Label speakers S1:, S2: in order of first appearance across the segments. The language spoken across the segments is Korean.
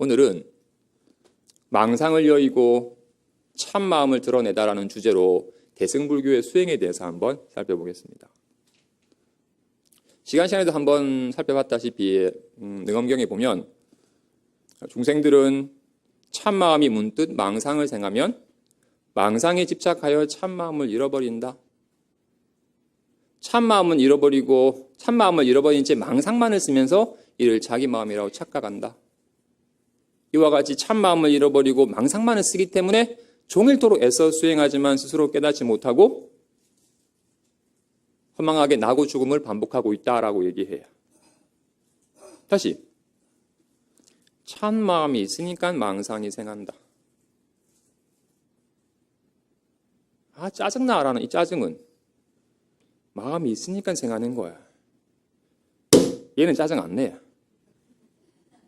S1: 오늘은 망상을 여의고 참마음을 드러내다라는 주제로 대승불교의 수행에 대해서 한번 살펴보겠습니다. 시간 시간에도 한번 살펴봤다시피 능엄경에 보면 중생들은 참마음이 문득 망상을 생하면 망상에 집착하여 참마음을 잃어버린다. 참마음을 잃어버린 채 망상만을 쓰면서 이를 자기 마음이라고 착각한다. 이와 같이 참마음을 잃어버리고 망상만을 쓰기 때문에 종일토록 애써 수행하지만 스스로 깨닫지 못하고 허망하게 나고 죽음을 반복하고 있다라고 얘기해요. 다시 참마음이 있으니까 망상이 생한다. 짜증나라는 이 짜증은 마음이 있으니까 생하는 거야. 얘는 짜증 안 내.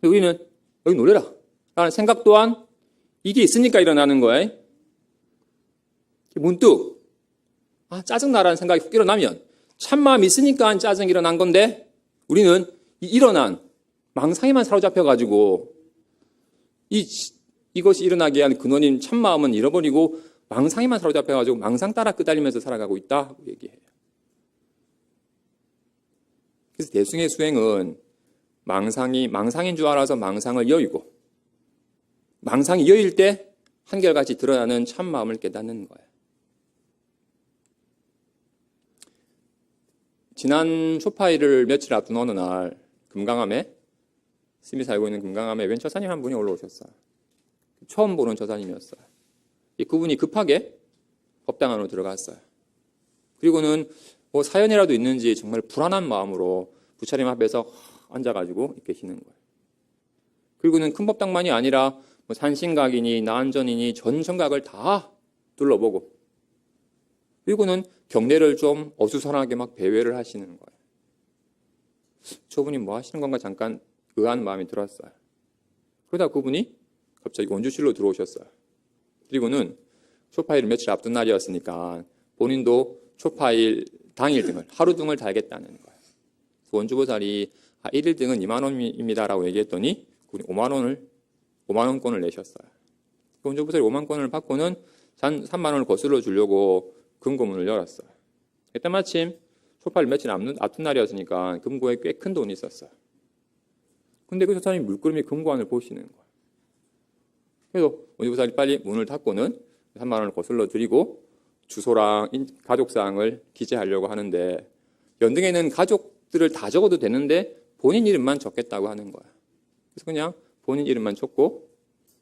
S1: 우리는 여기 놀래라 라는 생각 또한 이게 있으니까 일어나는 거야. 문득 짜증나라는 생각이 훅 일어나면 참마음이 있으니까 짜증이 일어난 건데 우리는 이 일어난 망상에만 사로잡혀가지고 이것이 일어나게 한 근원인 참마음은 잃어버리고 망상에만 사로잡혀가지고 망상 따라 끄달리면서 살아가고 있다고 얘기해요. 그래서 대승의 수행은 망상인 줄 알아서 망상을 여의고 망상이 여일 때 한결같이 드러나는 참마음을 깨닫는 거예요. 지난 초파일을 며칠 앞둔 어느 날 금강암에 스님이 살고 있는 금강암에 웬 처사님 한 분이 올라오셨어요. 처음 보는 처사님이었어요. 그분이 급하게 법당 안으로 들어갔어요. 그리고는 뭐 사연이라도 있는지 정말 불안한 마음으로 부처님 앞에서 앉아가지고 계시는 거예요. 그리고는 큰 법당만이 아니라 뭐 산신각이니 나안전이니 전 정각을 다 둘러보고 그리고는 경례를 좀 어수선하게 막 배회를 하시는 거예요. 저분이 뭐 하시는 건가 잠깐 의아한 마음이 들었어요. 그러다 그분이 갑자기 원주실로 들어오셨어요. 그리고는 초파일을 며칠 앞둔 날이었으니까 본인도 초파일 당일 등을 하루 등을 달겠다는 거예요. 원주보살이 1일 등은 2만 원입니다라고 얘기했더니 그분이 5만 원권을 내셨어요. 원주보살이 5만 권을 받고는 3만 원을 거슬러 주려고 금고문을 열었어요. 그때 마침 초파일 며칠 앞둔 날이었으니까 금고에 꽤 큰 돈이 있었어요. 근데 그 조사님이 물끄러미 금고안을 보시는 거예요. 그래서 원주보살이 빨리 문을 닫고는 3만 원을 거슬러 드리고 주소랑 가족사항을 기재하려고 하는데 연등에는 가족들을 다 적어도 되는데 본인 이름만 적겠다고 하는 거예요. 그래서 그냥 본인 이름만 적고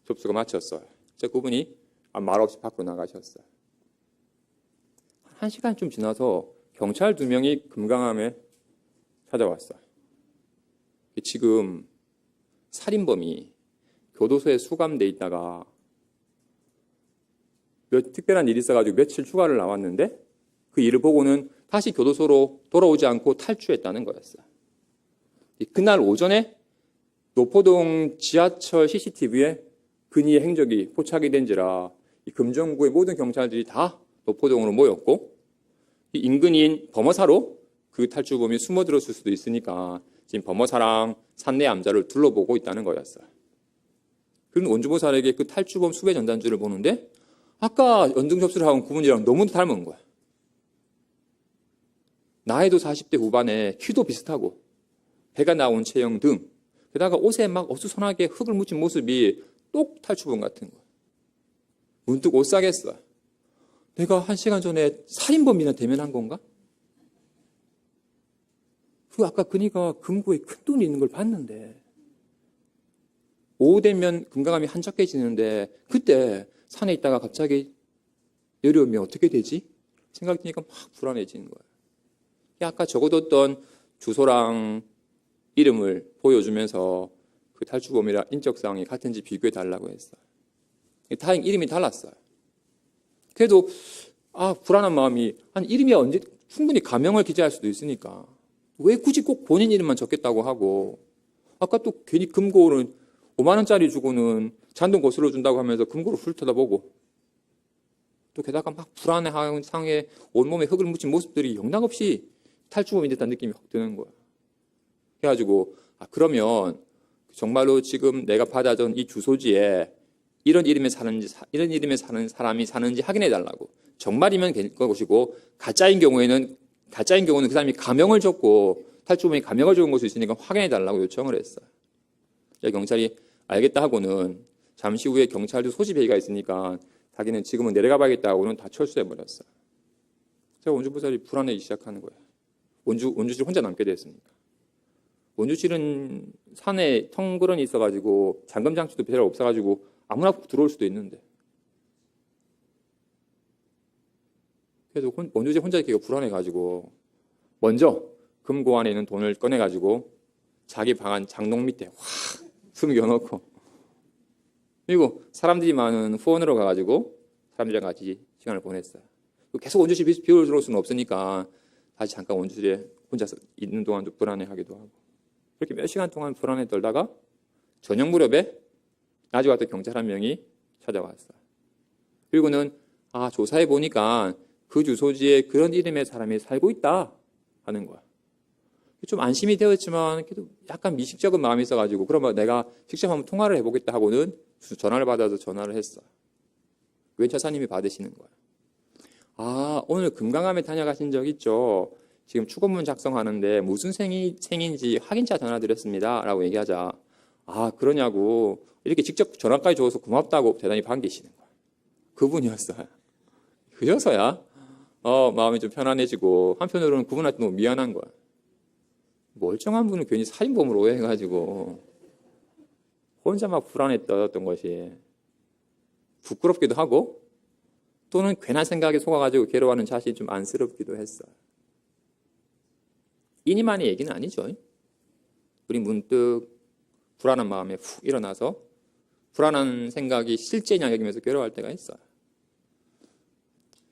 S1: 접수가 마쳤어요. 그분이 말없이 밖으로 나가셨어요. 1시간쯤 지나서 경찰 2명이 금강암에 찾아왔어요. 지금 살인범이 교도소에 수감돼 있다가 특별한 일이 있어가지고 며칠 휴가를 나왔는데 그 일을 보고는 다시 교도소로 돌아오지 않고 탈주했다는 거였어요. 그날 오전에 노포동 지하철 CCTV에 근위의 행적이 포착이 된지라 이 금정구의 모든 경찰들이 다 노포동으로 모였고 이 인근인 범어사로 그 탈주범이 숨어들었을 수도 있으니까 지금 범어사랑 산내 암자를 둘러보고 있다는 거였어요. 그런 원주보살에게 그 탈주범 수배 전단지를 보는데 아까 연등 접수를 하고 그분이랑 너무 닮은 거야. 나이도 40대 후반에 키도 비슷하고 배가 나온 체형 등 게다가 옷에 막 어수선하게 흙을 묻힌 모습이 똑 탈주범 같은 거야. 문득 오싹했어. 내가 1시간 전에 살인범이나 대면한 건가? 아까 그니까 금고에 큰 돈이 있는 걸 봤는데 오후 되면 금강암이 한적해지는데 그때 산에 있다가 갑자기 내려오면 어떻게 되지? 생각이 드니까 막 불안해지는 거예요. 아까 적어뒀던 주소랑 이름을 보여주면서 그 탈주범이랑 인적사항이 같은지 비교해달라고 했어요. 다행히 이름이 달랐어요. 그래도 불안한 마음이 이름이 언제 충분히 가명을 기재할 수도 있으니까 왜 굳이 꼭 본인 이름만 적겠다고 하고 아까 또 괜히 금고는 5만 원짜리 주고는 잔돈 거슬러 준다고 하면서 금고를 훑어다보고 또 게다가 막 불안해하는 상에 온몸에 흙을 묻힌 모습들이 영락없이 탈주범이 됐다는 느낌이 확 드는 거야. 그래가지고 그러면 정말로 지금 내가 받아준 이 주소지에 이런 이름에 사는 사람이 사는지 확인해 달라고. 정말이면 될 것이고 가짜인 경우에는 그 사람이 가명을 줬고 탈주범이 가명을 준 것이 있으니까 확인해 달라고 요청을 했어요. 경찰이 알겠다 하고는 잠시 후에 경찰도 소집 회의가 있으니까 자기는 지금은 내려가 봐야겠다 하고는 다 철수해 버렸어요. 제가 원주부살이 불안해지기 시작하는 거예요. 원주실 혼자 남게 됐으니까. 원주실은 산에 텅그러니 있어가지고 잠금 장치도 별로 없어가지고 아무나 들어올 수도 있는데. 그래서 원주실 혼자 있기가 불안해가지고 먼저 금고 안에 있는 돈을 꺼내가지고 자기 방 안 장롱 밑에 확 숨겨놓고, 그리고 사람들이 많은 후원으로 가가지고 사람들이랑 같이 시간을 보냈어요. 계속 원주실 비울 수는 없으니까 다시 잠깐 원주실에 혼자서 있는 동안도 불안해하기도 하고, 그렇게 몇 시간 동안 불안해 떨다가 저녁 무렵에 낮에 왔던 경찰 한 명이 찾아왔어요. 그리고는 조사해 보니까 그 주소지에 그런 이름의 사람이 살고 있다 하는 거야. 좀 안심이 되었지만 그래도 약간 미식적인 마음이 있어가지고 그러면 내가 직접 한번 통화를 해보겠다 하고는 전화를 받아서 전화를 했어. 웬 처사님이 받으시는 거야. 오늘 금강암에 다녀가신 적 있죠? 지금 축원문 작성하는데 무슨 생인지 확인차 전화 드렸습니다 라고 얘기하자, 그러냐고 이렇게 직접 전화까지 줘서 고맙다고 대단히 반기시는 거야. 그분이었어요. 그래서야 마음이 좀 편안해지고 한편으로는 그분한테 너무 미안한 거야. 멀쩡한 분을 괜히 살인범으로 오해해가지고 혼자 막 불안에 떨었던 것이 부끄럽기도 하고 또는 괜한 생각에 속아가지고 괴로워하는 자신이 좀 안쓰럽기도 했어요. 이니만의 얘기는 아니죠. 우리 문득 불안한 마음에 훅 일어나서 불안한 생각이 실제냐 여기면서 괴로워할 때가 있어요.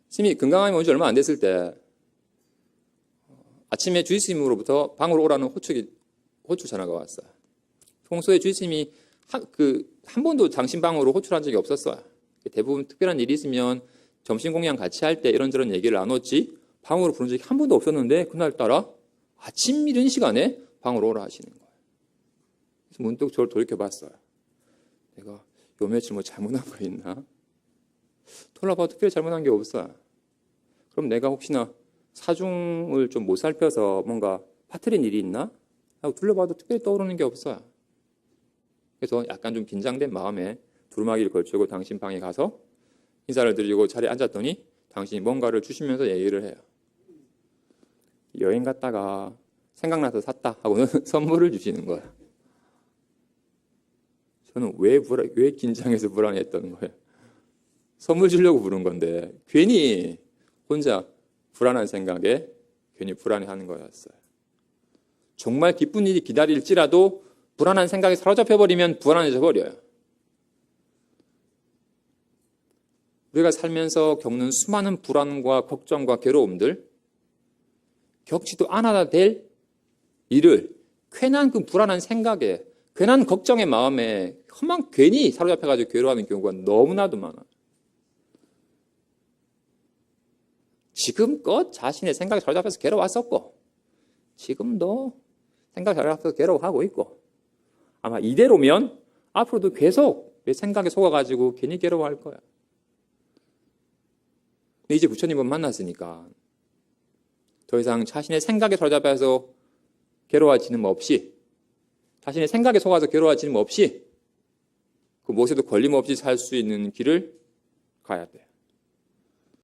S1: 스님이 금강암에 온 지 얼마 안 됐을 때 아침에 주의스님으로부터 방으로 오라는 호출 전화가 왔어요. 평소에 주의스님이 한 번도 당신 방으로 호출한 적이 없었어요. 대부분 특별한 일이 있으면 점심 공양 같이 할 때 이런저런 얘기를 나눴지 방으로 부른 적이 한 번도 없었는데 그날따라 아침 이른 시간에 방으로 오라 하시는 거예요. 그래서 문득 저를 돌이켜봤어요. 내가 요 며칠 뭐 잘못한 거 있나? 돌아봐도 특별히 잘못한 게 없어요. 그럼 내가 혹시나 사중을 좀 못 살펴서 뭔가 빠뜨린 일이 있나? 하고 둘러봐도 특별히 떠오르는 게 없어요. 그래서 약간 좀 긴장된 마음에 두루마기를 걸치고 당신 방에 가서 인사를 드리고 자리에 앉았더니 당신이 뭔가를 주시면서 얘기를 해요. 여행 갔다가 생각나서 샀다 하고는 선물을 주시는 거예요. 저는 왜 긴장해서 불안했던 거예요. 선물 주려고 부른 건데 괜히 혼자 불안한 생각에 괜히 불안해하는 거였어요. 정말 기쁜 일이 기다릴지라도 불안한 생각에 사로잡혀버리면 불안해져 버려요. 우리가 살면서 겪는 수많은 불안과 걱정과 괴로움들, 겪지도 않아야 될 일을 괜한 그 불안한 생각에, 괜한 걱정의 마음에 괜히 사로잡혀가지고 괴로워하는 경우가 너무나도 많아요. 지금껏 자신의 생각에 사로잡혀서 괴로워왔었고 지금도 생각에 사로잡혀서 괴로워하고 있고 아마 이대로면 앞으로도 계속 내 생각에 속아가지고 괜히 괴로워할 거야. 근데 이제 부처님을 만났으니까 더 이상 자신의 생각에 사로잡혀서 괴로워하지는 없이, 자신의 생각에 속아서 괴로워하지는 없이 그 무엇에도 걸림없이 살 수 있는 길을 가야 돼요.